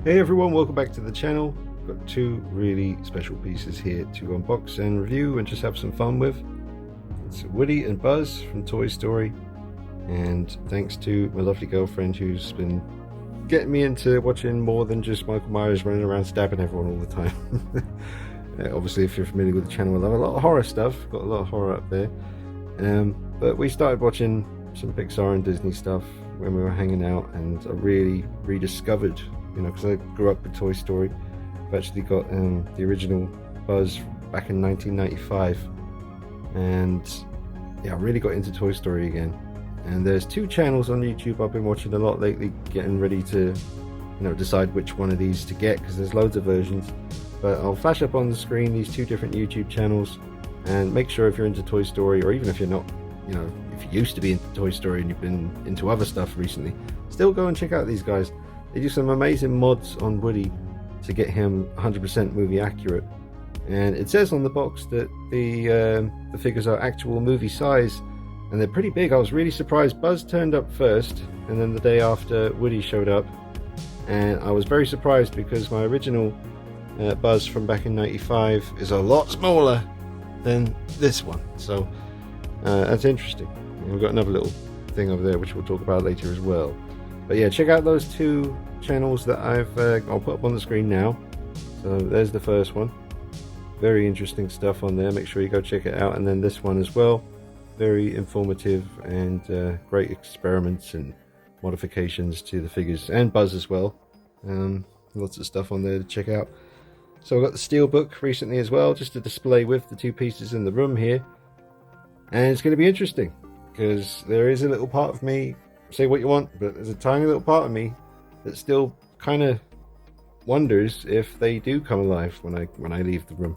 Hey everyone, welcome back to the channel. Got two really special pieces here to unbox and review and just have some fun with. It's Woody and Buzz from Toy Story, and thanks to my lovely girlfriend who's been getting me into watching more than just Michael Myers running around stabbing everyone all the time. Obviously, if you're familiar with the channel, I love a lot of horror stuff. Got a lot of horror up there. But we started watching some Pixar and Disney stuff when we were hanging out, and I really rediscovered, because I grew up with Toy Story. I've actually got the original Buzz back in 1995, and yeah, I really got into Toy Story again. And there's two channels on YouTube I've been watching a lot lately, getting ready to decide which one of these to get, because there's loads of versions. But I'll flash up on the screen these two different YouTube channels, and make sure if you're into Toy Story, or even if you're not, if you used to be into Toy Story and you've been into other stuff recently, still go and check out these guys. They do some amazing mods on Woody to get him 100% movie accurate. And it says on the box that the figures are actual movie size, and they're pretty big. I was really surprised. Buzz turned up first, and then the day after Woody showed up, and I was very surprised because my original Buzz from back in '95 is a lot smaller than this one. So that's interesting. And we've got another little thing over there which we'll talk about later as well. But yeah, check out those two channels that I'll put up on the screen now. So there's the first one. Very interesting stuff on there. Make sure you go check it out. And then this one as well. Very informative and great experiments and modifications to the figures, and Buzz as well. Lots of stuff on there to check out. So I got the Steelbook recently as well, just to display with the two pieces in the room here. And it's going to be interesting, because there is a little part of me, say what you want, but there's a tiny little part of me that still kind of wonders if they do come alive when I leave the room.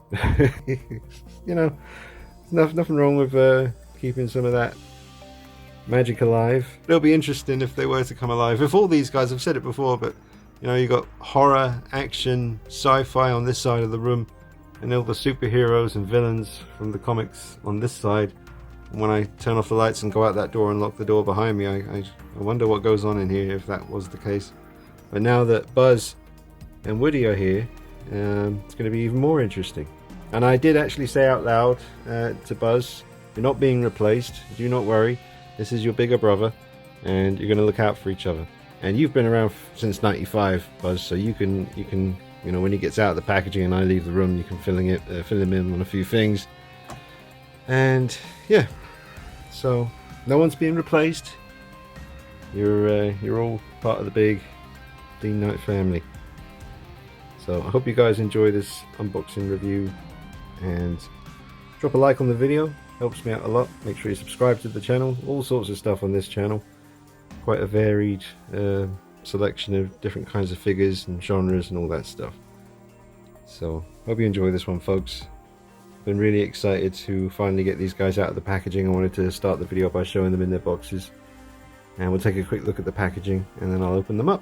There's nothing wrong with keeping some of that magic alive. It'll be interesting if they were to come alive. If all these guys, I've said it before, but you got horror, action, sci-fi on this side of the room, and all the superheroes and villains from the comics on this side. And when I turn off the lights and go out that door and lock the door behind me, I wonder what goes on in here if that was the case. But now that Buzz and Woody are here, it's going to be even more interesting. And I did actually say out loud to Buzz, "You're not being replaced. Do not worry. This is your bigger brother, and you're going to look out for each other." And you've been around since '95, Buzz, so you can when he gets out of the packaging and I leave the room, you can fill him in on a few things. And yeah, so no one's being replaced. You're all part of the big Dean Knight family. So I hope you guys enjoy this unboxing review, and drop a like on the video, helps me out a lot. Make sure you subscribe to the channel. All sorts of stuff on this channel, quite a varied selection of different kinds of figures and genres and all that stuff. So hope you enjoy this one, folks. Been really excited to finally get these guys out of the packaging. I wanted to start the video by showing them in their boxes, and we'll take a quick look at the packaging and then I'll open them up.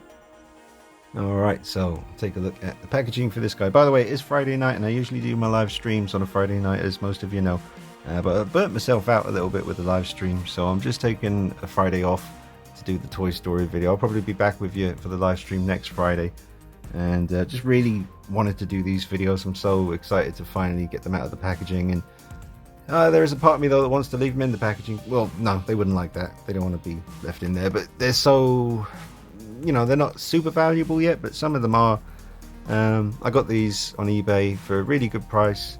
Alright, so take a look at the packaging for this guy. By the way, it is Friday night, and I usually do my live streams on a Friday night, as most of you know, but I burnt myself out a little bit with the live stream, so I'm just taking a Friday off to do the Toy Story video. I'll probably be back with you for the live stream next Friday, and just really wanted to do these videos. I'm so excited to finally get them out of the packaging, and there is a part of me though that wants to leave them in the packaging. Well, no, they wouldn't like that. They don't want to be left in there, but they're so, they're not super valuable yet, but some of them are. I got these on eBay for a really good price,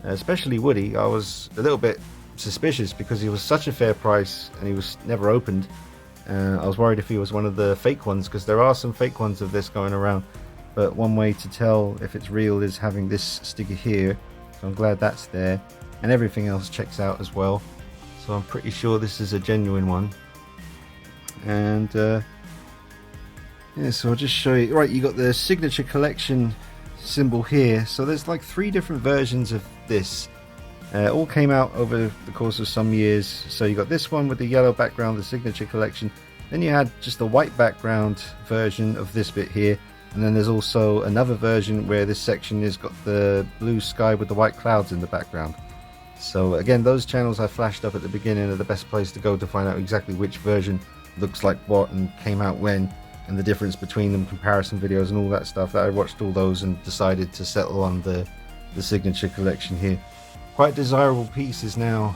especially Woody. I was a little bit suspicious because he was such a fair price and he was never opened. I was worried if he was one of the fake ones, because there are some fake ones of this going around, but one way to tell if it's real is having this sticker here, so I'm glad that's there, and everything else checks out as well, so I'm pretty sure this is a genuine one. And yeah, so I'll just show you. Right, you got the Signature Collection symbol here, so there's like 3 different versions of this. All came out over the course of some years. So you got this one with the yellow background, the Signature Collection. Then you had just the white background version of this bit here. And then there's also another version where this section has got the blue sky with the white clouds in the background. So again, those channels I flashed up at the beginning are the best place to go to find out exactly which version looks like what and came out when. and the difference between them, comparison videos and all that stuff, that I watched all those and decided to settle on the signature collection here. Quite desirable pieces now.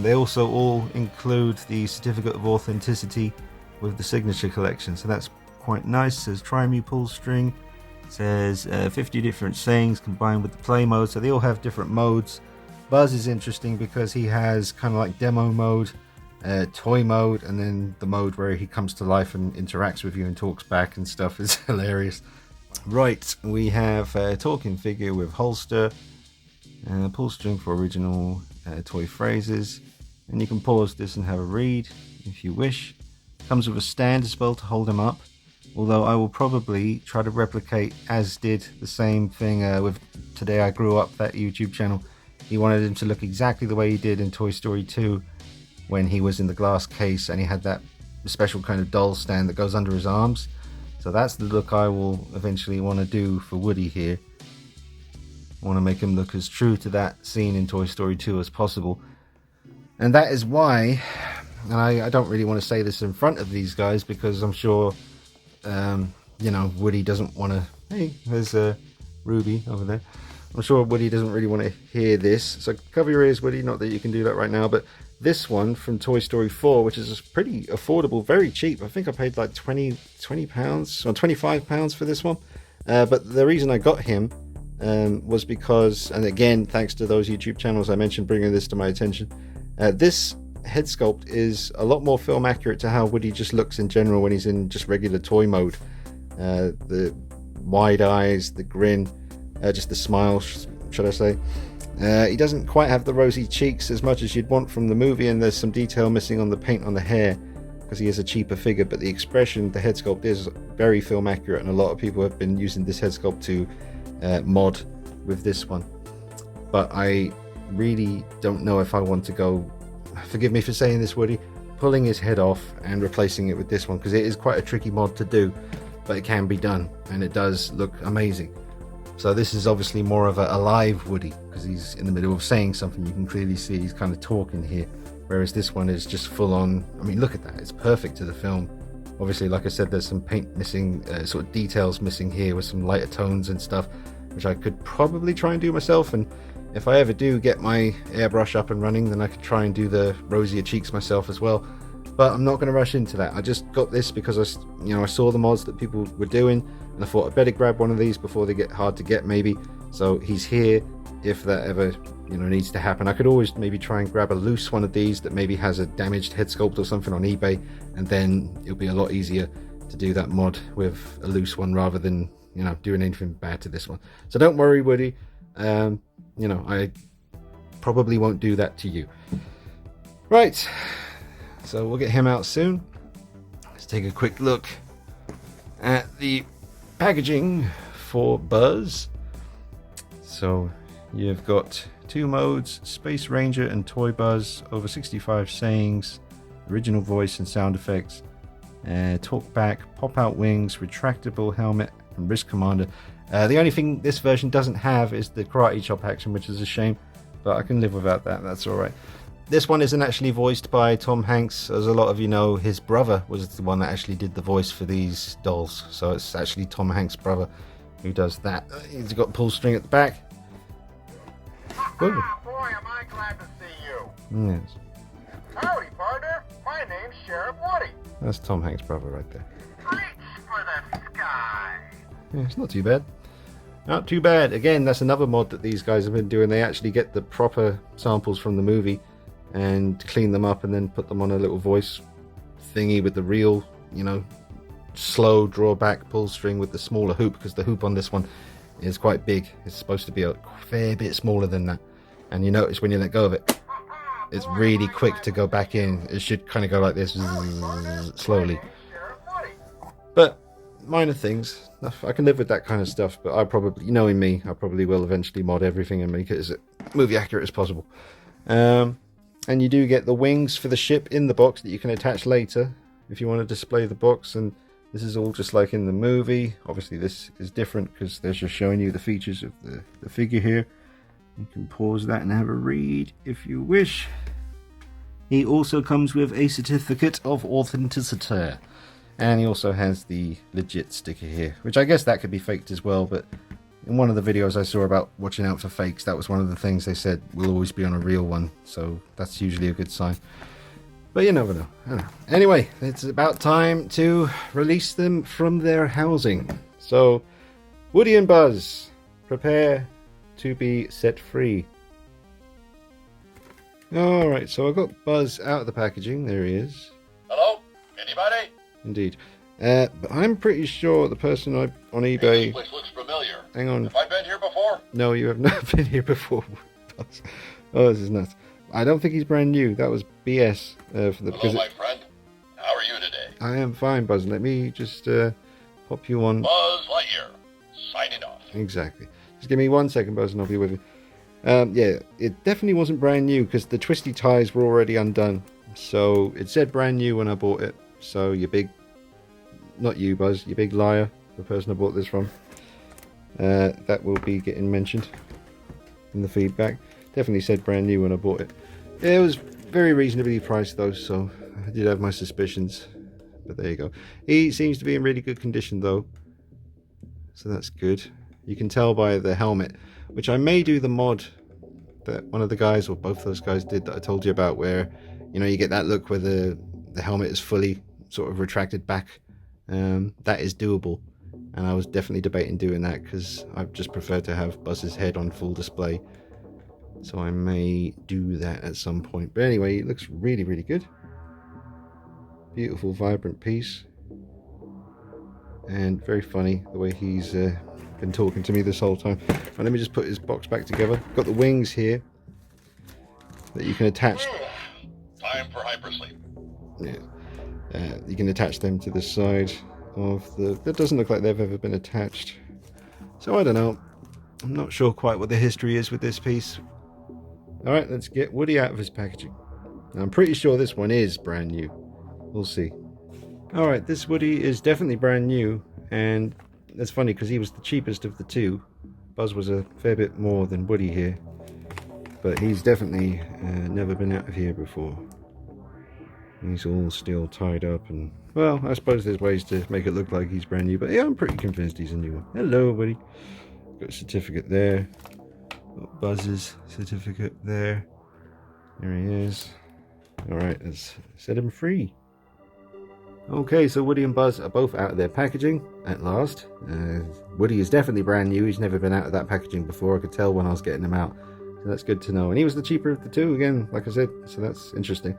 They also all include the certificate of authenticity with the signature collection, so that's quite nice. It says try me pull string. It says 50 different sayings combined with the play mode, so they all have different modes. Buzz is interesting because he has kind of like demo mode, toy mode, and then the mode where he comes to life and interacts with you and talks back and stuff. Is hilarious. Right, we have a talking figure with holster, pull string for original toy phrases, and you can pause this and have a read if you wish. Comes with a stand as well to hold him up, although I will probably try to replicate, as did the same thing with Today I Grew Up, that YouTube channel. He wanted him to look exactly the way he did in Toy Story 2 when he was in the glass case and he had that special kind of doll stand that goes under his arms. So that's the look I will eventually want to do for Woody here. I want to make him look as true to that scene in Toy Story 2 as possible. And that is why, and I don't really want to say this in front of these guys because I'm sure, you know, Woody doesn't want to... Hey, there's Ruby over there. I'm sure Woody doesn't really want to hear this. So cover your ears, Woody. Not that you can do that right now, but this one from Toy Story 4, which is pretty affordable, very cheap. I think I paid like 20 pounds or 25 pounds for this one. But the reason I got him was because, and again, thanks to those YouTube channels I mentioned bringing this to my attention, this head sculpt is a lot more film accurate to how Woody just looks in general when he's in just regular toy mode. The wide eyes, the grin, just the smile, should I say. He doesn't quite have the rosy cheeks as much as you'd want from the movie, and there's some detail missing on the paint on the hair because he is a cheaper figure, but the expression, the head sculpt is very film accurate, and a lot of people have been using this head sculpt to mod with this one. But I really don't know if I want to go, forgive me for saying this, Woody, pulling his head off and replacing it with this one, because it is quite a tricky mod to do, but it can be done and it does look amazing. So this is obviously more of a live Woody because he's in the middle of saying something. You can clearly see he's kind of talking here, whereas this one is just full on. I mean, look at that, it's perfect to the film. Obviously, like I said, there's some paint missing, sort of details missing here with some lighter tones and stuff, which I could probably try and do myself. And if I ever do get my airbrush up and running, then I could try and do the rosier cheeks myself as well. But I'm not going to rush into that. I just got this because I saw the mods that people were doing, and I thought I'd better grab one of these before they get hard to get, maybe. So he's here if that ever needs to happen. I could always maybe try and grab a loose one of these that maybe has a damaged head sculpt or something on eBay, and then it'll be a lot easier to do that mod with a loose one rather than doing anything bad to this one. So don't worry, Woody. I probably won't do that to you. Right, so we'll get him out soon. Let's take a quick look at the packaging for Buzz. So you've got two modes, Space Ranger and Toy Buzz, over 65 sayings, original voice and sound effects, talk back, pop out wings, retractable helmet, and wrist commander. The only thing this version doesn't have is the karate chop action, which is a shame, but I can live without that. That's all right. This one isn't actually voiced by Tom Hanks. As a lot of you know, his brother was the one that actually did the voice for these dolls, so it's actually Tom Hanks' brother who does that. He's got pull string at the back. Boy, am I glad to see you. Yes. Howdy, partner. My name's Sheriff Woody. That's Tom Hanks' brother right there. Reach for the sky. Yeah, it's not too bad. Not too bad. Again, that's another mod that these guys have been doing. They actually get the proper samples from the movie and clean them up and then put them on a little voice thingy with the real, slow drawback pull string with the smaller hoop, because the hoop on this one is quite big. It's supposed to be a fair bit smaller than that. And you notice when you let go of it, it's really quick to go back in. It should kind of go like this slowly. But minor things. I can live with that kind of stuff, but I probably, knowing me, I probably will eventually mod everything and make it as movie accurate as possible. And you do get the wings for the ship in the box that you can attach later if you want to display the box. And this is all just like in the movie. Obviously this is different because they're just showing you the features of the figure here. You can pause that and have a read if you wish. He also comes with a certificate of authenticity. And he also has the legit sticker here, which I guess that could be faked as well, but in one of the videos I saw about watching out for fakes, that was one of the things they said will always be on a real one, so that's usually a good sign. But you never know. I don't know. Anyway, it's about time to release them from their housing. So, Woody and Buzz, prepare to be set free. Alright, so I got Buzz out of the packaging. There he is. Hello? Anybody? Indeed. But I'm pretty sure the person on eBay... This place looks familiar. Hang on. Have I been here before? No, you have not been here before. Oh, this is nuts. I don't think he's brand new. That was BS. Hello, my friend. How are you today? I am fine, Buzz. Let me just pop you on. Buzz Lightyear, signing off. Exactly. Just give me 1 second, Buzz, and I'll be with you. Yeah, it definitely wasn't brand new because the twisty ties were already undone. So it said brand new when I bought it. So you big... Not you, Buzz. You big liar. The person I bought this from. That will be getting mentioned in the feedback. Definitely said brand new when I bought it. It was very reasonably priced though, so I did have my suspicions. But there you go. He seems to be in really good condition though, so that's good. You can tell by the helmet, which I may do the mod that one of the guys, or both those guys did, that I told you about, where you know you get that look where the helmet is fully sort of retracted back. That is doable, and I was definitely debating doing that because I just prefer to have Buzz's head on full display. So I may do that at some point. But anyway, it looks really, really good. Beautiful, vibrant piece. And very funny the way he's been talking to me this whole time. Right, let me just put his box back together. Got the wings here that you can attach. Time for hypersleep. Yeah. You can attach them to the side of the... That doesn't look like they've ever been attached. So I don't know. I'm not sure quite what the history is with this piece. Alright, let's get Woody out of his packaging. Now, I'm pretty sure this one is brand new. We'll see. Alright, this Woody is definitely brand new, and that's funny because he was the cheapest of the two. Buzz was a fair bit more than Woody here, but he's definitely never been out of here before. He's all still tied up, and well, I suppose there's ways to make it look like he's brand new, but yeah, I'm pretty convinced he's a new one. Hello, Woody. Got a certificate there. Got Buzz's certificate there. There he is. Alright, let's set him free. Okay, so Woody and Buzz are both out of their packaging at last. Woody is definitely brand new. He's never been out of that packaging before. I could tell when I was getting him out. So that's good to know. And he was the cheaper of the two, again, like I said. So that's interesting.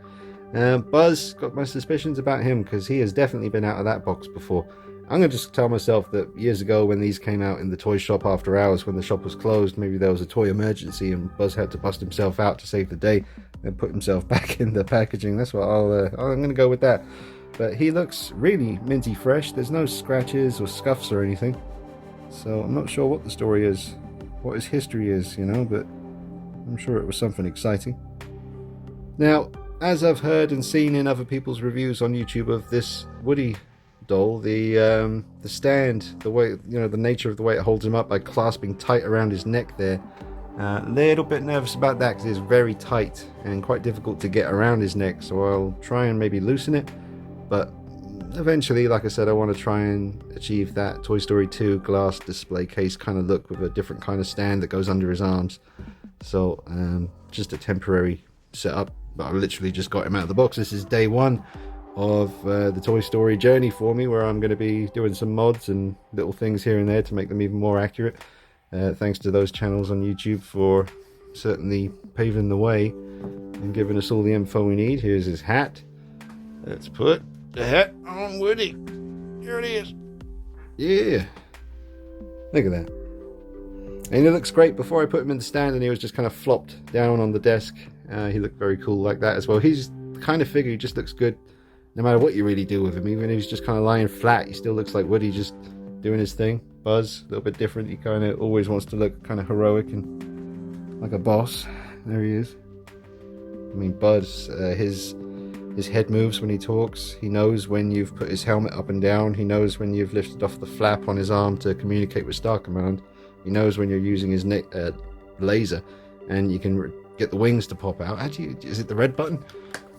Buzz, got my suspicions about him because he has definitely been out of that box before. I'm going to just tell myself that years ago when these came out in the toy shop after hours, when the shop was closed, maybe there was a toy emergency and Buzz had to bust himself out to save the day and put himself back in the packaging. That's what I'm going to go with that. But he looks really minty fresh. There's no scratches or scuffs or anything. So I'm not sure what the story is, what his history is, you know, but I'm sure it was something exciting. Now, as I've heard and seen in other people's reviews on YouTube of this Woody doll, the stand, the way, you know, the nature of the way it holds him up by clasping tight around his neck there, a little bit nervous about that because it's very tight and quite difficult to get around his neck, so I'll try and maybe loosen it, but eventually, like I said, I want to try and achieve that Toy Story 2 glass display case kind of look with a different kind of stand that goes under his arms. So just a temporary setup, but I literally just got him out of the box. This is day one of the Toy Story journey for me, where I'm going to be doing some mods and little things here and there to make them even more accurate. Thanks to those channels on YouTube for certainly paving the way and giving us all the info we need. Here's his hat. Let's put the hat on Woody. Here it is. Yeah. Look at that. And he looks great. Before I put him in the stand and he was just kind of flopped down on the desk, he looked very cool like that as well. He's the kind of figure, he just looks good no matter what you really do with him. Even if he's just kind of lying flat, he still looks like Woody just doing his thing. Buzz, a little bit different. He kind of always wants to look kind of heroic and like a boss. There he is. I mean, Buzz, his head moves when he talks. He knows when you've put his helmet up and down. He knows when you've lifted off the flap on his arm to communicate with Star Command. He knows when you're using his laser, and you can get the wings to pop out. Is it the red button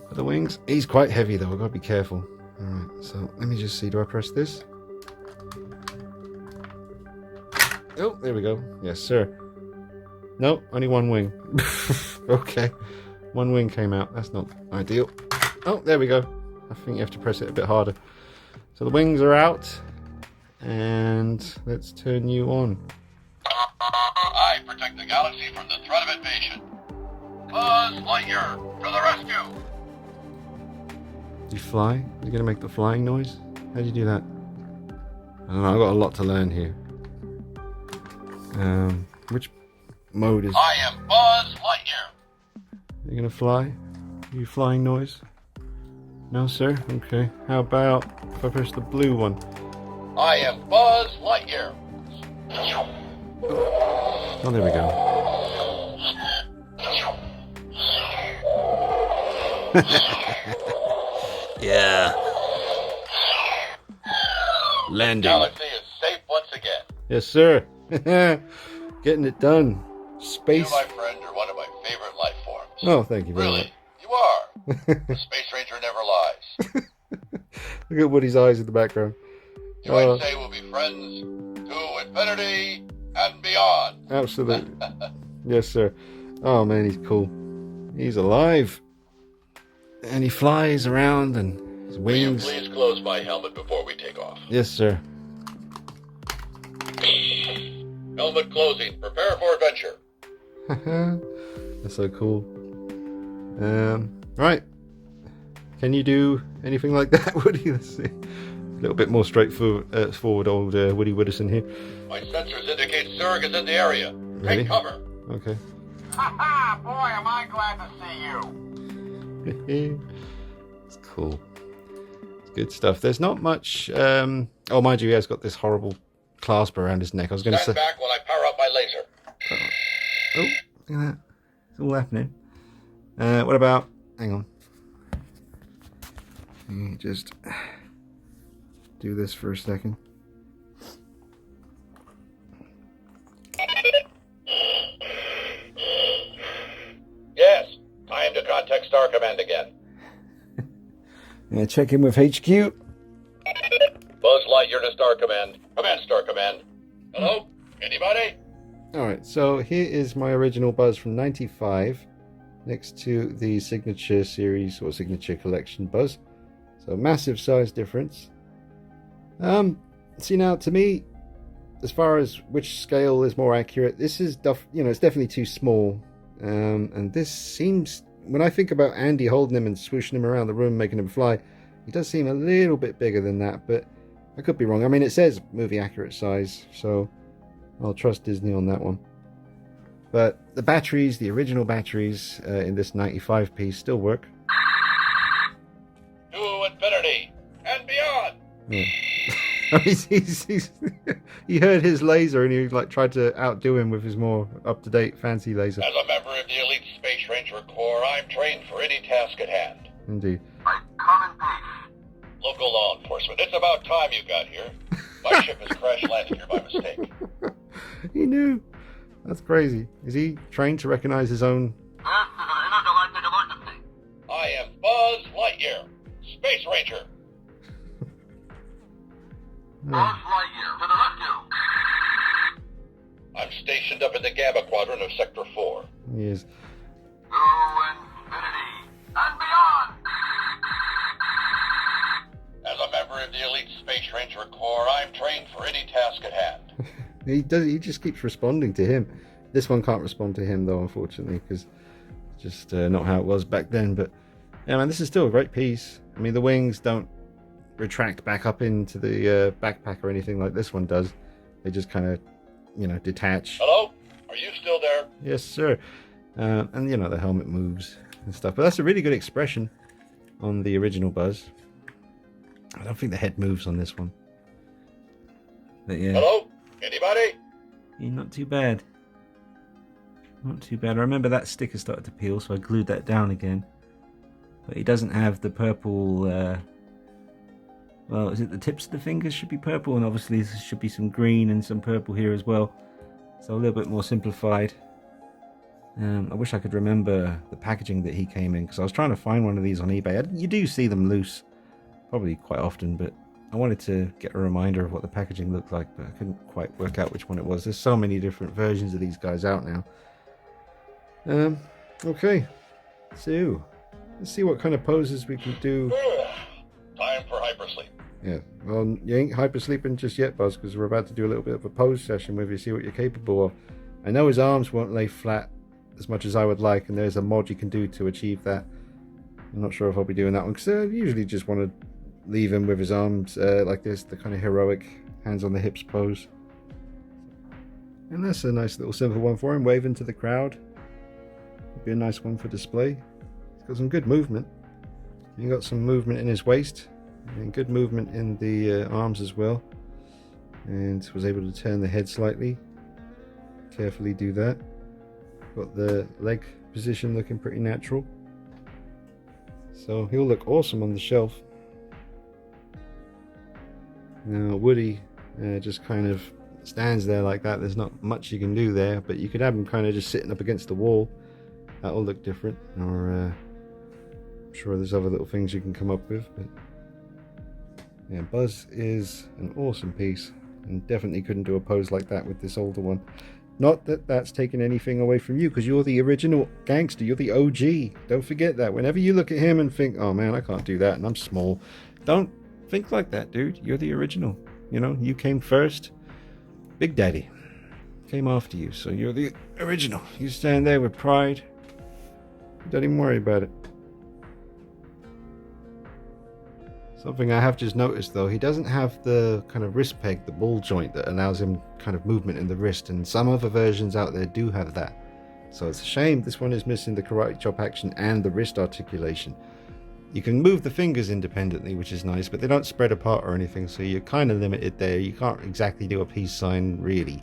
for the wings? He's quite heavy though, I've got to be careful. Alright, so let me just see. Do I press this? Oh, there we go. Yes, sir. No, only one wing. Okay. One wing came out. That's not ideal. Oh, there we go. I think you have to press it a bit harder. So the wings are out. And let's turn you on. I protect the galaxy from the threat of invasion. Buzz Lightyear, to the rescue! You fly? You're gonna make the flying noise? How do you do that? I don't know, I've got a lot to learn here. Which mode is... I am Buzz Lightyear. You're gonna fly? You flying noise? No, sir? Okay. How about if I press the blue one? I am Buzz Lightyear. Oh, there we go. Yeah. Landing. Galaxy is safe once again. Yes, sir. Getting it done. You, Space. my friend, are one of my favorite life forms. Oh, thank you very Really, you are. The Space Ranger never lies. much. Look at Woody's eyes in the background. You might say we'll be friends to infinity and beyond. Absolutely. Yes, sir. Oh, man, he's cool. He's alive. And he flies around and his Will you wings. please close my helmet before we take off? Yes, sir. Helmet closing. Prepare for adventure. That's so cool. Right. Can you do anything like that, Woody? Let's see. A little bit more straightforward, forward old Woody Woodison here. My sensors indicate Zurg is in the area. Ready? Take cover. Okay. Ha ha! Boy, am I glad to see you. It's cool. It's good stuff. There's not much. Oh, mind you, he has got this horrible clasp around his neck. I was going to say. Stand back while I power up my laser. Oh, look at that. It's all happening. What about... Hang on. Let me just do this for a second. Yes. Time to contact Star Command again. Yeah, check in with HQ. Buzz Lightyear to Star Command. Command, Star Command. Hello? Anybody? Alright, so here is my original Buzz from 95 next to the Signature Series or Signature Collection Buzz. So massive size difference. See now, to me, as far as which scale is more accurate, this is, it's definitely too small. And this seems, when I think about Andy holding him and swooshing him around the room, making him fly, he does seem a little bit bigger than that, but I could be wrong. I mean, it says movie accurate size, so I'll trust Disney on that one. But the batteries, the original batteries in this 95 piece still work. To infinity and beyond. Yeah. He heard his laser and he tried to outdo him with his more up-to-date fancy laser. As a member of the elite Space Ranger Corps, I'm trained for any task at hand. Indeed. I come in peace. Local law enforcement, it's about time you got here. My ship has crash landed here by mistake. He knew. That's crazy. Is he trained to recognize his own? This is an intergalactic emergency. I am Buzz Lightyear, Space Ranger. Buzz Lightyear, to the rescue. I'm stationed up in the Gamma Quadrant of Sector 4. He is. To infinity and beyond. As a member of the elite Space Ranger Corps, I'm trained for any task at hand. He does. He just keeps responding to him. This one can't respond to him though, unfortunately, because it's just not how it was back then. But yeah, man, this is still a great piece. I mean, the wings don't retract back up into the backpack or anything like this one does. They just kind of, detach. Hello? Are you still there? Yes, sir. And the helmet moves and stuff. But that's a really good expression on the original Buzz. I don't think the head moves on this one. But yeah. Hello? Anybody? Yeah, not too bad. Not too bad. I remember that sticker started to peel, so I glued that down again. But he doesn't have the purple... well, is it the tips of the fingers should be purple? And obviously there should be some green and some purple here as well. So a little bit more simplified. I wish I could remember the packaging that he came in, because I was trying to find one of these on eBay. You do see them loose probably quite often, but I wanted to get a reminder of what the packaging looked like, but I couldn't quite work out which one it was. There's so many different versions of these guys out now. Okay, so let's see what kind of poses we can do. Time for hypersleep. Yeah, well, you ain't hypersleeping just yet, Buzz, because we're about to do a little bit of a pose session with you, see what you're capable of. I know his arms won't lay flat as much as I would like, and there's a mod you can do to achieve that. I'm not sure if I'll be doing that one, because I usually just want to leave him with his arms like this, the kind of heroic hands on the hips pose. And that's a nice little simple one for him, waving to the crowd. Would be a nice one for display. He's got some good movement. He got some movement in his waist, and good movement in the arms as well. And was able to turn the head slightly. Carefully do that. Got the leg position looking pretty natural. So he'll look awesome on the shelf. Now Woody just kind of stands there like that. There's not much you can do there, but you could have him kind of just sitting up against the wall. That'll look different. Or I'm sure there's other little things you can come up with. But yeah, Buzz is an awesome piece, and definitely couldn't do a pose like that with this older one. Not that that's taking anything away from you, because you're the original gangster. You're the OG. Don't forget that. Whenever you look at him and think, oh man, I can't do that and I'm small. Don't think like that, dude. You're the original. You know, you came first. Big Daddy came after you. So you're the original. You stand there with pride. Don't even worry about it. Something I have just noticed though, he doesn't have the kind of wrist peg, the ball joint that allows him kind of movement in the wrist, and some other versions out there do have that. So it's a shame this one is missing the karate chop action and the wrist articulation. You can move the fingers independently, which is nice, but they don't spread apart or anything, so you're kind of limited there. You can't exactly do a peace sign really,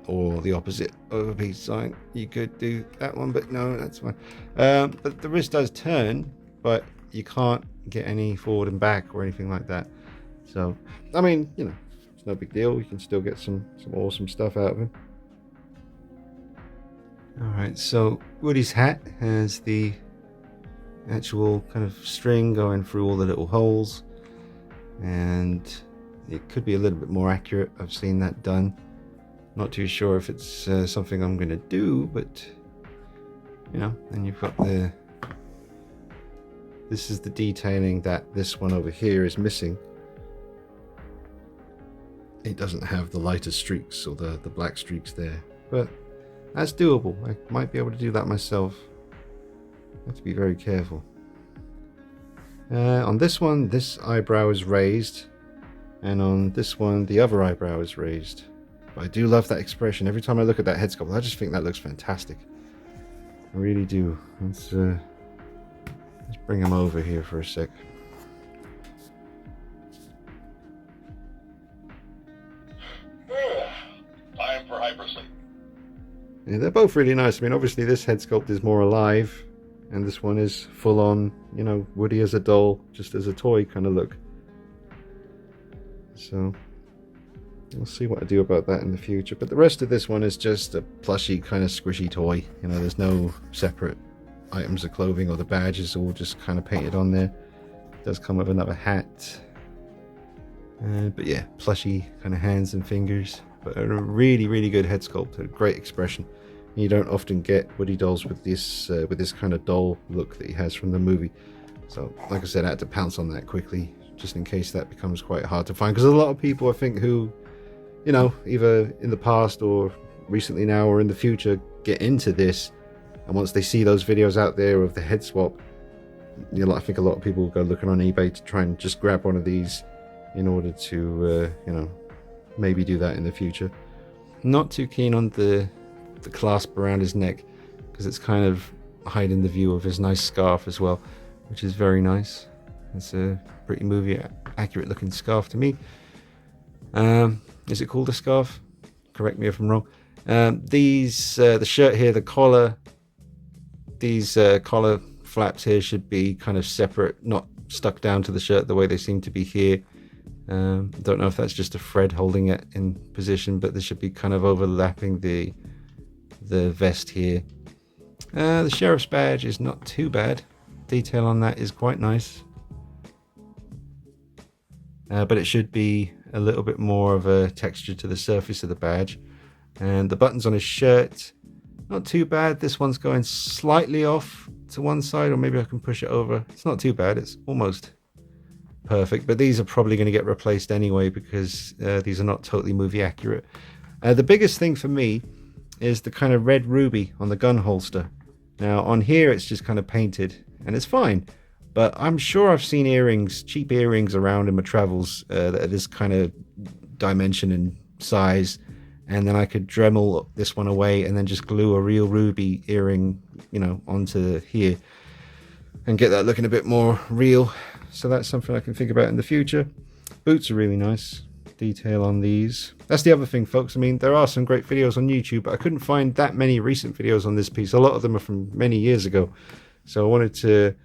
or the opposite of a peace sign. You could do that one, but no, that's fine. But the wrist does turn, but you can't get any forward and back or anything like that. So I mean, you know, it's no big deal. You can still get some awesome stuff out of him. All right, so Woody's hat has the actual kind of string going through all the little holes, and it could be a little bit more accurate. I've seen that done. Not too sure if it's something I'm going to do, but you know, and you've got the, this is the detailing that this one over here is missing. It doesn't have the lighter streaks or the black streaks there, but that's doable. I might be able to do that myself. I have to be very careful. On this one, this eyebrow is raised, and on this one, the other eyebrow is raised. But I do love that expression. Every time I look at that head sculpt, I just think that looks fantastic. I really do. Let's bring him over here for a sec. Time for hypersleep. Yeah, they're both really nice. I mean, obviously this head sculpt is more alive, and this one is full on, you know, Woody as a doll, just as a toy kind of look. So we'll see what I do about that in the future. But the rest of this one is just a plushy kind of squishy toy. You know, there's no separate items of clothing, or the badge is all just kind of painted on there. It does come with another hat. But yeah, plushy kind of hands and fingers. But a really, really good head sculpt, a great expression. You don't often get Woody dolls with this kind of doll look that he has from the movie. So, like I said, I had to pounce on that quickly, just in case that becomes quite hard to find. Because a lot of people, I think, who, you know, either in the past or recently now or in the future, get into this, and once they see those videos out there of the head swap, you know, I think a lot of people will go looking on eBay to try and just grab one of these in order to, you know, maybe do that in the future. Not too keen on the clasp around his neck, because it's kind of hiding the view of his nice scarf as well, which is very nice. It's a pretty movie accurate looking scarf to me. Is it called a scarf? Correct me if I'm wrong. The shirt here, the collar, these collar flaps here should be kind of separate, not stuck down to the shirt the way they seem to be here. Don't know if that's just a thread holding it in position, but this should be kind of overlapping the vest here. The sheriff's badge is not too bad. Detail on that is quite nice. but it should be a little bit more of a texture to the surface of the badge. And the buttons on his shirt, not too bad. This one's going slightly off to one side, or maybe I can push it over. It's not too bad. It's almost perfect, but these are probably going to get replaced anyway because these are not totally movie accurate. The biggest thing for me is the kind of red ruby on the gun holster. Now on here it's just kind of painted and it's fine, but I'm sure I've seen earrings, cheap earrings around in my travels that are this kind of dimension and size, and then I could Dremel this one away and then just glue a real ruby earring, you know, onto here and get that looking a bit more real. So that's something I can think about in the future. Boots are really nice. Detail on these. That's the other thing, folks. I mean, there are some great videos on YouTube, but I couldn't find that many recent videos on this piece. A lot of them are from many years ago. So I wanted to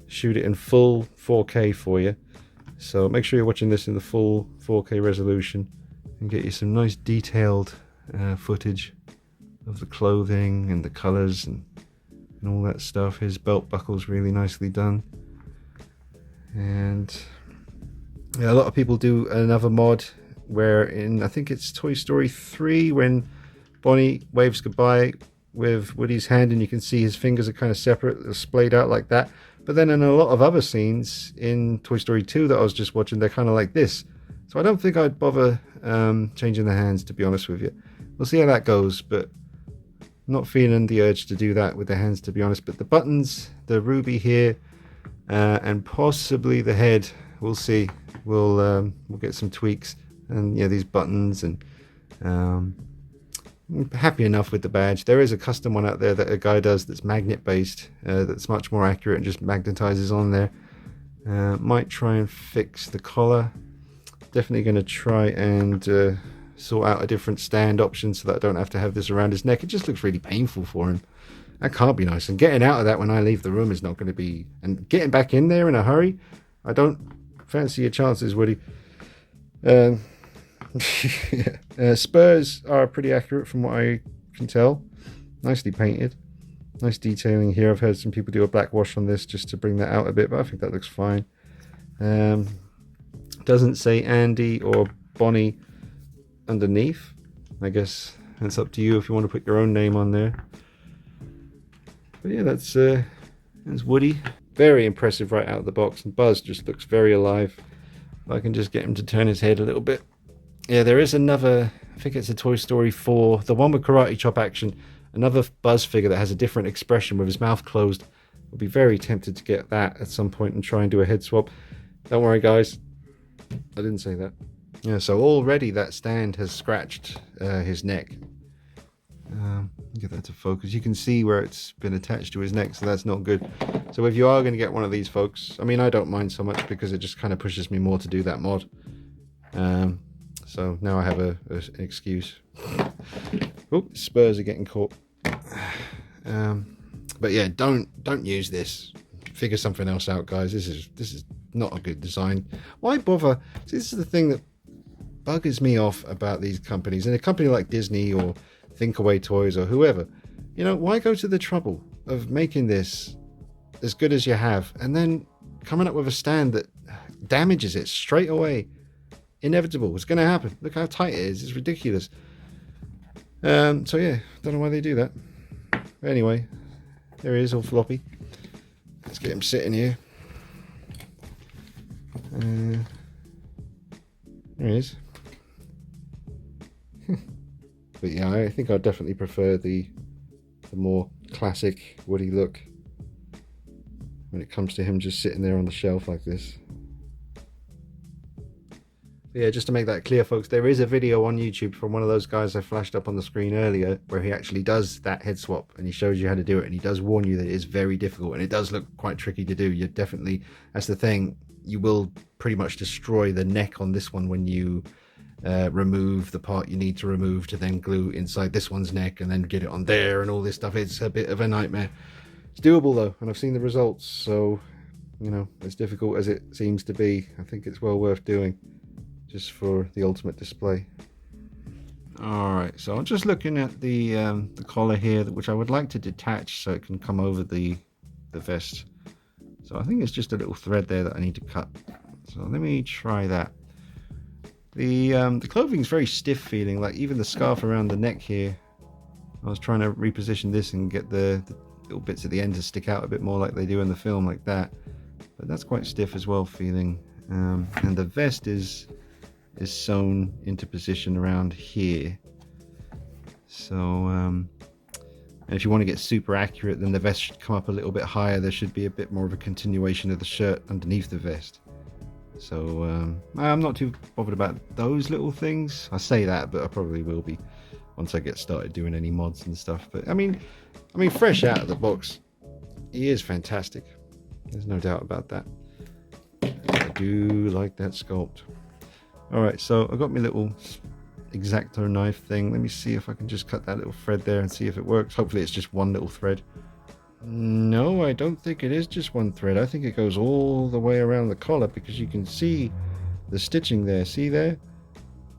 shoot it in full 4K for you. So make sure you're watching this in the full 4K resolution and get you some nice detailed footage of the clothing and the colors and all that stuff. His belt buckle's really nicely done. And yeah, a lot of people do another mod where in, I think it's Toy Story 3, when Bonnie waves goodbye with Woody's hand and you can see his fingers are kind of separate, they're splayed out like that. But then in a lot of other scenes in Toy Story 2 that I was just watching, they're kind of like this. So I don't think I'd bother changing the hands, to be honest with you. We'll see how that goes, but not feeling the urge to do that with the hands, to be honest. But the buttons, the ruby here, and possibly the head, we'll see. We'll get some tweaks, and yeah, these buttons, and I'm happy enough with the badge. There is a custom one out there that a guy does that's magnet based, that's much more accurate and just magnetizes on there. Might try and fix the collar. Definitely going to try and sort out a different stand option so that I don't have to have this around his neck. It just looks really painful for him. That can't be nice. And getting out of that when I leave the room is not going to be... And getting back in there in a hurry, I don't fancy your chances, Woody. Spurs are pretty accurate from what I can tell. Nicely painted. Nice detailing here. I've heard some people do a black wash on this just to bring that out a bit, but I think that looks fine. Doesn't say Andy or Bonnie underneath. I guess it's up to you if you want to put your own name on there. But yeah, that's Woody. Very impressive right out of the box, and Buzz just looks very alive. If I can just get him to turn his head a little bit. Yeah, there is another, I think it's a Toy Story 4, the one with Karate Chop action, another Buzz figure that has a different expression with his mouth closed. I'll be very tempted to get that at some point and try and do a head swap. Don't worry, guys. I didn't say that. Yeah, so already that stand has scratched his neck. Get that to focus. You can see where it's been attached to his neck, so that's not good. So if you are going to get one of these, folks, I mean, I don't mind so much because it just kind of pushes me more to do that mod. So now I have an excuse. Oh, spurs are getting caught. But yeah, don't use this. Figure something else out, guys. This is not a good design. Why bother? See, this is the thing that buggers me off about these companies. And a company like Disney or Thinkaway Toys or whoever, you know, why go to the trouble of making this as good as you have and then coming up with a stand that damages it straight away? Inevitable. It's going to happen. Look how tight it is. It's ridiculous. So yeah, don't know why they do that. But anyway, there he is, all floppy. Let's get him sitting here. There he is. But yeah, I think I definitely prefer the more classic Woody look when it comes to him just sitting there on the shelf like this. But yeah, just to make that clear, folks, there is a video on YouTube from one of those guys I flashed up on the screen earlier where he actually does that head swap and he shows you how to do it, and he does warn you that it is very difficult and it does look quite tricky to do. You definitely, that's the thing, you will pretty much destroy the neck on this one when you remove the part you need to remove to then glue inside this one's neck and then get it on there and all this stuff. It's a bit of a nightmare. It's doable though, and I've seen the results, so you know, as difficult as it seems to be, I think it's well worth doing just for the ultimate display. Alright, so I'm just looking at the collar here, which I would like to detach so it can come over the vest. So I think it's just a little thread there that I need to cut. So let me try that. The clothing's very stiff feeling, like even the scarf around the neck here. I was trying to reposition this and get the little bits at the end to stick out a bit more like they do in the film, like that. But that's quite stiff as well feeling. And the vest is sewn into position around here. So, and if you want to get super accurate, then the vest should come up a little bit higher. There should be a bit more of a continuation of the shirt underneath the vest. So I'm not too bothered about those little things. I say that, but I probably will be once I get started doing any mods and stuff. But I mean, fresh out of the box, he is fantastic. There's no doubt about that. I do like that sculpt. All right, so I got my little X-Acto knife thing. Let me see if I can just cut that little thread there and see if it works. Hopefully it's just one little thread. No, I don't think it is just one thread. I think it goes all the way around the collar, because you can see the stitching there. See there?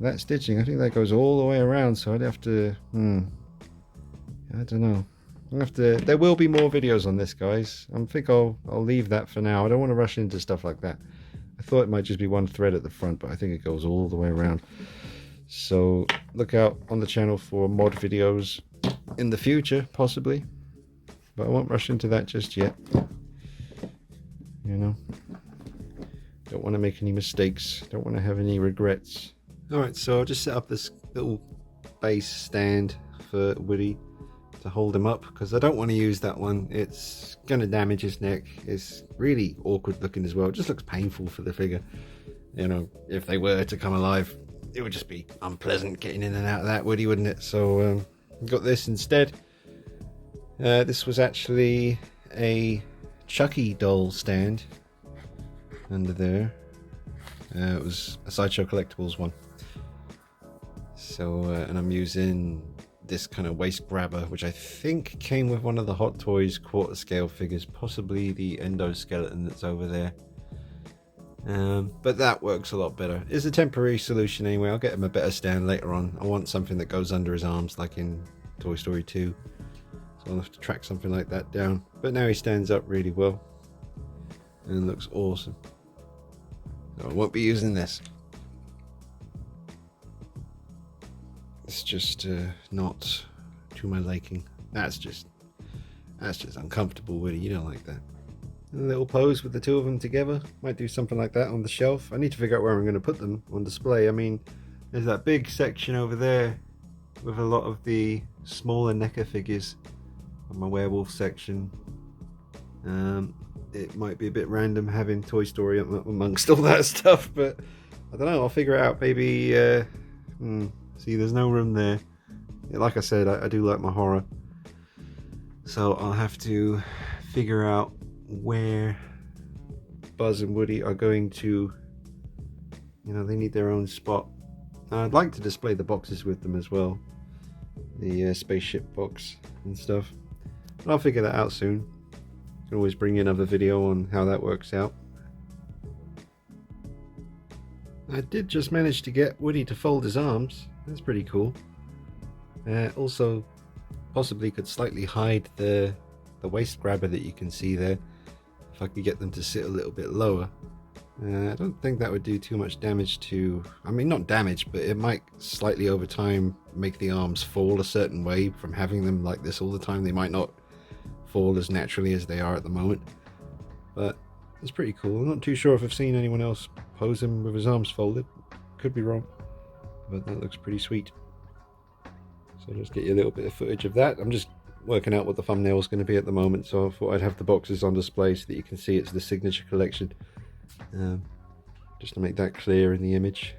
That stitching, I think that goes all the way around, so I'd have to, I don't know. There will be more videos on this, guys. I think I'll leave that for now. I don't want to rush into stuff like that. I thought it might just be one thread at the front, but I think it goes all the way around. So look out on the channel for mod videos in the future, possibly. But I won't rush into that just yet. You know, don't want to make any mistakes. Don't want to have any regrets. Alright, so I'll just set up this little base stand for Woody to hold him up, because I don't want to use that one. It's going to damage his neck. It's really awkward looking as well. It just looks painful for the figure. You know, if they were to come alive, it would just be unpleasant getting in and out of that Woody, wouldn't it? So got this instead. This was actually a Chucky doll stand under there. It was a Sideshow Collectibles one. So, and I'm using this kind of waist grabber, which I think came with one of the Hot Toys quarter scale figures, possibly the endoskeleton that's over there. But that works a lot better. It's a temporary solution anyway. I'll get him a better stand later on. I want something that goes under his arms, like in Toy Story 2. So I'll have to track something like that down. But now he stands up really well and looks awesome. So I won't be using this. It's just not to my liking. That's just uncomfortable, Woody. You don't like that. A little pose with the two of them together. Might do something like that on the shelf. I need to figure out where I'm going to put them on display. I mean, there's that big section over there with a lot of the smaller NECA figures on my werewolf section. It might be a bit random having Toy Story amongst all that stuff, but I don't know. I'll figure it out. Maybe. See, there's no room there. Like I said, I do like my horror, so I'll have to figure out where Buzz and Woody are going to. You know, they need their own spot. I'd like to display the boxes with them as well, the spaceship box and stuff. But I'll figure that out soon. Can always bring in another video on how that works out. I did just manage to get Woody to fold his arms. That's pretty cool. Also, possibly could slightly hide the waist grabber that you can see there. If I could get them to sit a little bit lower. I don't think that would do too much damage to... I mean, not damage, but it might slightly over time make the arms fall a certain way from having them like this all the time. They might not fall as naturally as they are at the moment. But it's pretty cool. I'm not too sure if I've seen anyone else pose him with his arms folded. Could be wrong. But that looks pretty sweet. So just get you a little bit of footage of that. I'm just working out what the thumbnail is going to be at the moment, so I thought I'd have the boxes on display so that you can see it's the signature collection. Just to make that clear in the image.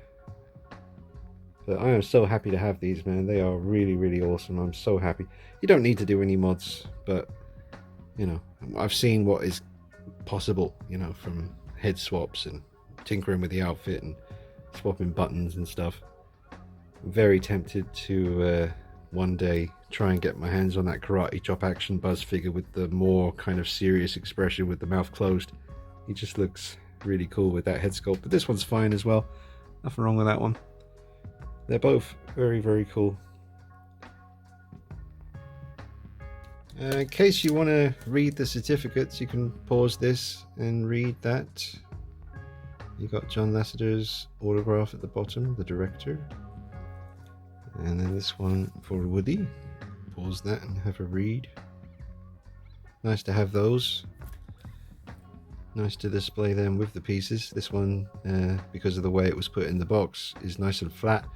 But I am so happy to have these, man. They are really, really awesome. I'm so happy. You don't need to do any mods, but you know, I've seen what is possible, you know, from head swaps and tinkering with the outfit and swapping buttons and stuff. I'm very tempted to one day try and get my hands on that Karate Chop action Buzz figure with the more kind of serious expression with the mouth closed. He just looks really cool with that head sculpt, but this one's fine as well. Nothing wrong with that one. They're both very, very cool. In case you want to read the certificates, you can pause this and read that. You got John Lasseter's autograph at the bottom, the director. And then this one for Woody. Pause that and have a read. Nice to have those. Nice to display them with the pieces. This one, because of the way it was put in the box, is nice and flat.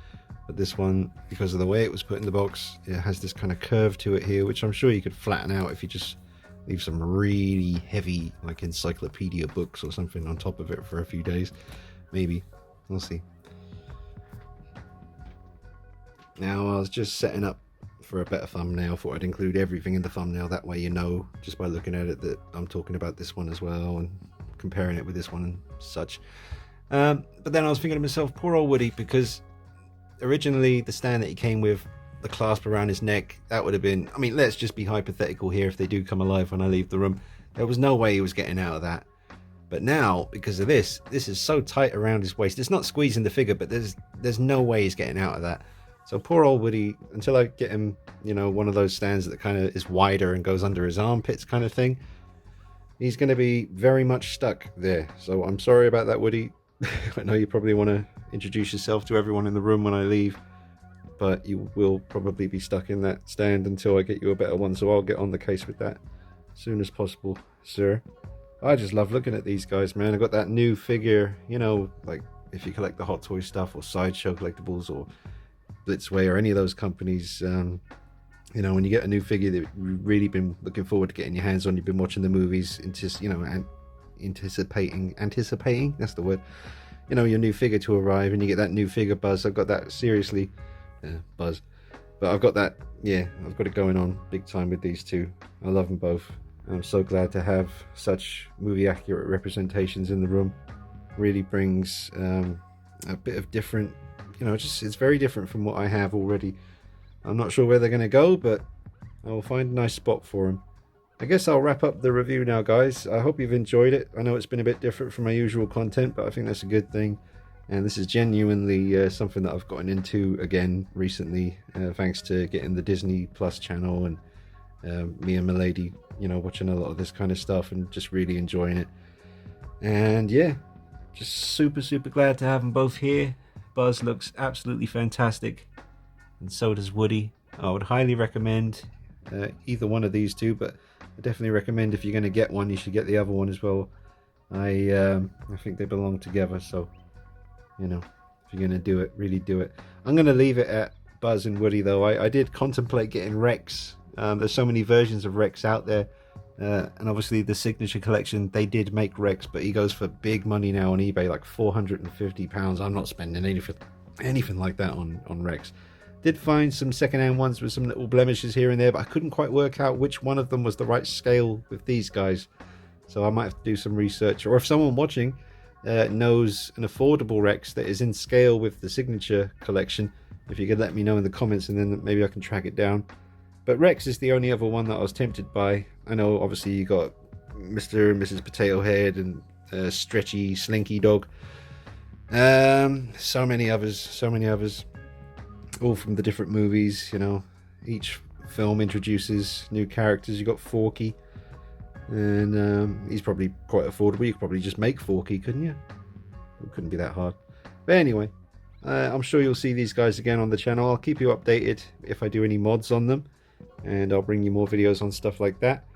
But this one, because of the way it was put in the box, it has this kind of curve to it here, which I'm sure you could flatten out if you just leave some really heavy, like encyclopedia books or something on top of it for a few days. Maybe. We'll see. Now, I was just setting up for a better thumbnail. Thought I'd include everything in the thumbnail. That way you know, just by looking at it, that I'm talking about this one as well and comparing it with this one and such. But then I was thinking to myself, poor old Woody, because originally the stand that he came with, the clasp around his neck, that would have been, I mean, let's just be hypothetical here. If they do come alive when I leave the room, there was no way he was getting out of that. But now, because of this is so tight around his waist. It's not squeezing the figure, but there's no way he's getting out of that. So poor old Woody, until I get him, you know, one of those stands that kind of is wider and goes under his armpits kind of thing, he's going to be very much stuck there. So I'm sorry about that, Woody. I know you probably want to introduce yourself to everyone in the room when I leave, but you will probably be stuck in that stand until I get you a better one. So I'll get on the case with that as soon as possible, sir. I just love looking at these guys, man. I got that new figure, you know, like if you collect the Hot Toy stuff or Sideshow Collectibles or Blitzway or any of those companies, you know, when you get a new figure that you've really been looking forward to getting your hands on, you've been watching the movies, anticipating, that's the word, you know, your new figure to arrive, and you get that new figure buzz. I've got that seriously, buzz, but I've got that, yeah, I've got it going on big time with these two. I love them both. I'm so glad to have such movie accurate representations in the room. Really brings a bit of different, you know, just it's very different from what I have already. I'm not sure where they're going to go, but I will find a nice spot for them. I guess I'll wrap up the review now, guys. I hope you've enjoyed it. I know it's been a bit different from my usual content, but I think that's a good thing. And this is genuinely something that I've gotten into again recently, thanks to getting the Disney Plus channel and me and my lady, you know, watching a lot of this kind of stuff and just really enjoying it. And yeah, just super glad to have them both here. Buzz looks absolutely fantastic, and so does Woody. I would highly recommend either one of these two, but I definitely recommend if you're going to get one, you should get the other one as well. I think they belong together, so, you know, if you're going to do it, really do it. I'm going to leave it at Buzz and Woody, though. I did contemplate getting Rex. There's so many versions of Rex out there, and obviously the Signature Collection, they did make Rex, but he goes for big money now on eBay, like £450. I'm not spending anything like that on Rex. Did find some secondhand ones with some little blemishes here and there, but I couldn't quite work out which one of them was the right scale with these guys. So I might have to do some research, or if someone watching knows an affordable Rex that is in scale with the Signature Collection, if you could let me know in the comments, and then maybe I can track it down. But Rex is the only other one that I was tempted by. I know obviously you got Mr. and Mrs. Potato Head and Stretchy Slinky Dog. So many others. All from the different movies, you know. Each film introduces new characters. You got Forky, and he's probably quite affordable. You could probably just make Forky, couldn't you? It couldn't be that hard. But anyway, I'm sure you'll see these guys again on the channel. I'll keep you updated if I do any mods on them, and I'll bring you more videos on stuff like that.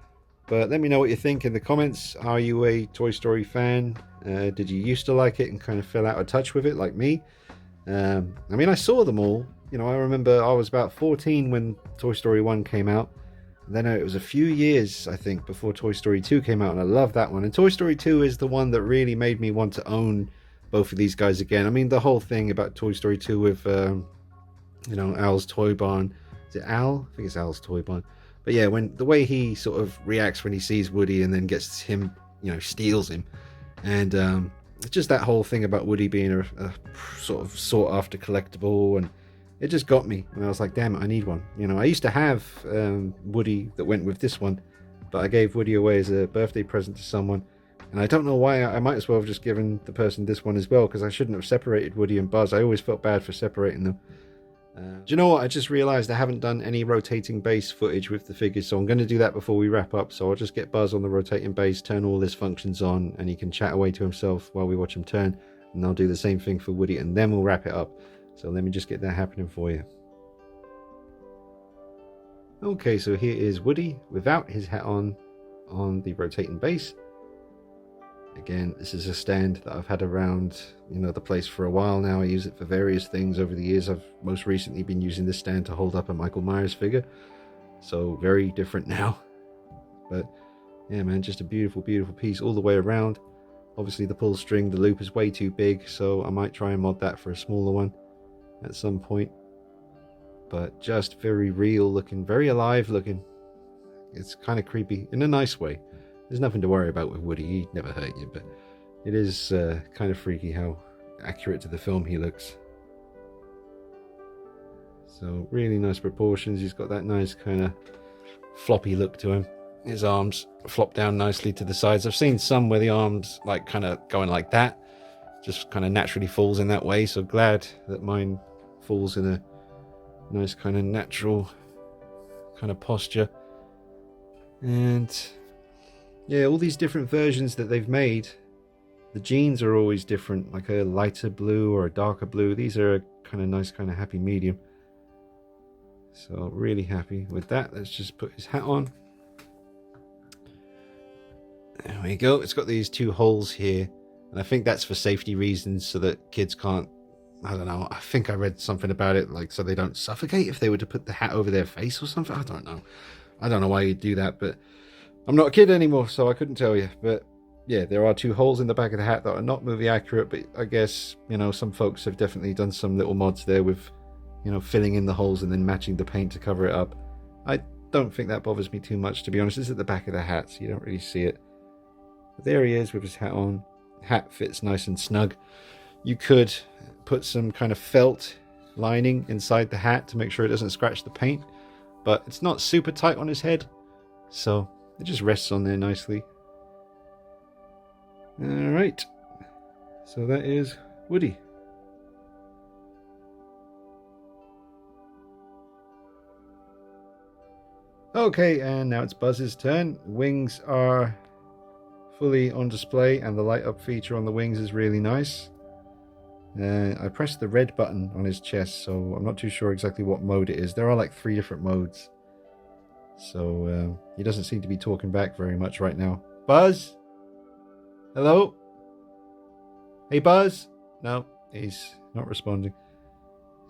But let me know what you think in the comments. Are you a Toy Story fan? Did you used to like it and kind of fell out of touch with it like me? I mean, I saw them all. You know, I remember I was about 14 when Toy Story 1 came out. And then it was a few years, I think, before Toy Story 2 came out, and I love that one. And Toy Story 2 is the one that really made me want to own both of these guys again. I mean, the whole thing about Toy Story 2 with, you know, Al's Toy Barn. Is it Al? I think it's Al's Toy Barn. But yeah, when the way he sort of reacts when he sees Woody and then gets him, you know, steals him. And just that whole thing about Woody being a sort of sought after collectible, and it just got me, and I was like, damn it, I need one. You know, I used to have Woody that went with this one, but I gave Woody away as a birthday present to someone, and I don't know why. I might as well have just given the person this one as well, because I shouldn't have separated Woody and Buzz. I always felt bad for separating them. Do you know what? I just realized I haven't done any rotating base footage with the figures, so I'm going to do that before we wrap up. So I'll just get Buzz on the rotating base, turn all his functions on, and he can chat away to himself while we watch him turn. And I'll do the same thing for Woody, and then we'll wrap it up. So let me just get that happening for you. Okay, so here is Woody without his hat on the rotating base. Again, this is a stand that I've had around, the place for a while now. I use it for various things over the years. I've most recently been using this stand to hold up a Michael Myers figure. So very different now. But yeah, man, just a beautiful, beautiful piece all the way around. Obviously the pull string, the loop is way too big, so I might try and mod that for a smaller one at some point. But just very real looking, very alive looking. It's kind of creepy in a nice way. There's nothing to worry about with Woody, he'd never hurt you, but it is kind of freaky how accurate to the film he looks. So really nice proportions. He's got that nice kind of floppy look to him. His arms flop down nicely to the sides. I've seen some where the arms like kind of going like that, just kind of naturally falls in that way. So glad that mine falls in a nice kind of natural kind of posture. And yeah, all these different versions that they've made, the jeans are always different, like a lighter blue or a darker blue. These are a kind of nice, kind of happy medium. So really happy with that. Let's just put his hat on. There we go. It's got these two holes here, and I think that's for safety reasons, so that kids can't, I don't know, I think I read something about it, like so they don't suffocate if they were to put the hat over their face or something. I don't know why you'd do that, but I'm not a kid anymore, so I couldn't tell you. But yeah, there are two holes in the back of the hat that are not movie accurate, but I guess, some folks have definitely done some little mods there with, filling in the holes and then matching the paint to cover it up. I don't think that bothers me too much, to be honest. It's at the back of the hat, so you don't really see it. But there he is with his hat on. Hat fits nice and snug. You could put some kind of felt lining inside the hat to make sure it doesn't scratch the paint, but it's not super tight on his head, so it just rests on there nicely. Alright, so that is Woody. Okay, and now it's Buzz's turn. Wings are fully on display, and the light up feature on the wings is really nice. I pressed the red button on his chest, so I'm not too sure exactly what mode it is. There are like 3 different modes. So he doesn't seem to be talking back very much right now. Buzz? Hello? Hey Buzz? No, he's not responding.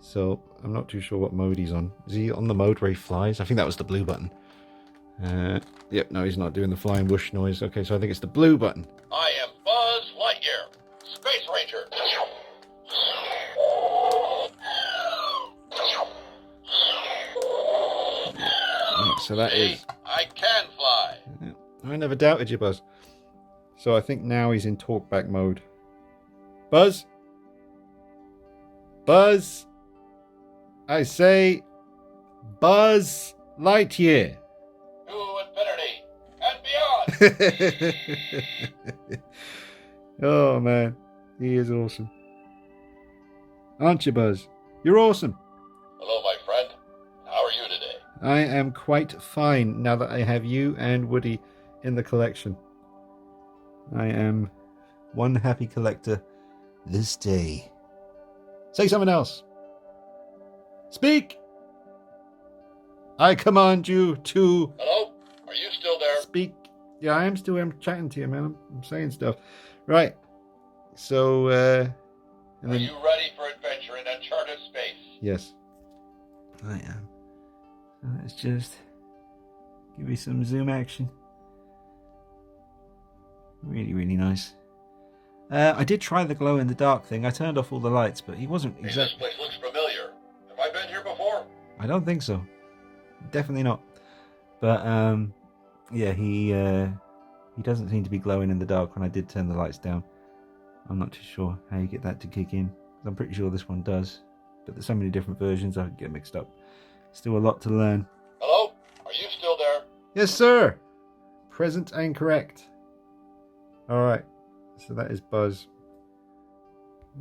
So I'm not too sure what mode he's on. Is he on the mode where he flies? I think that was the blue button. Yep, no, he's not doing the flying whoosh noise. Okay, so I think it's the blue button. I am Buzz Lightyear, Space Ranger. So that is... I can fly. I never doubted you, Buzz. So I think now he's in talkback mode. Buzz? Buzz? I say... Buzz Lightyear. To infinity and beyond. Oh, man. He is awesome. Aren't you, Buzz? You're awesome. Hello, my friend. How are you today? I am quite fine now that I have you and Woody in the collection. I am one happy collector this day. Say something else. Speak! I command you to... Hello? Are you still there? Speak. Yeah, I am still chatting to you, man. I'm saying stuff. Right. So, Are you ready for adventure in uncharted space? Yes. I am. Let's just give you some zoom action. Really, really nice. I did try the glow in the dark thing. I turned off all the lights, but he wasn't Hey, this exactly... place looks familiar. Have I been here before? I don't think so. Definitely not. But, yeah, he doesn't seem to be glowing in the dark when I did turn the lights down. I'm not too sure how you get that to kick in. I'm pretty sure this one does. But there's so many different versions, I could get mixed up. Still a lot to learn. Hello? Are you still there? Yes, sir. Present and correct. Alright. So that is Buzz.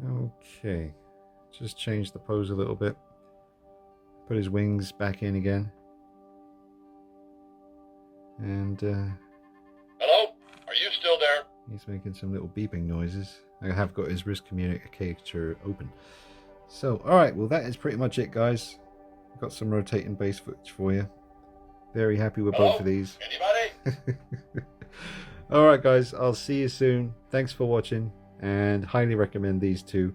Okay. Just change the pose a little bit. Put his wings back in again. And Hello? Are you still there? he's making some little beeping noises. I have got his wrist communicator open. So, alright, well that is pretty much it, guys. Got some rotating base footage for you. Very happy with both of these. Anybody? Alright guys, I'll see you soon. Thanks for watching, and highly recommend these two.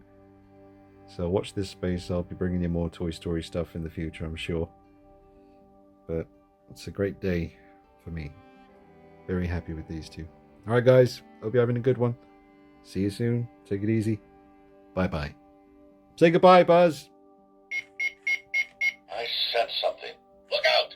So watch this space. I'll be bringing you more Toy Story stuff in the future, I'm sure. But it's a great day for me. Very happy with these two. Alright guys, hope you're having a good one. See you soon. Take it easy. Bye-bye. Say goodbye, Buzz. I sense something. Look out!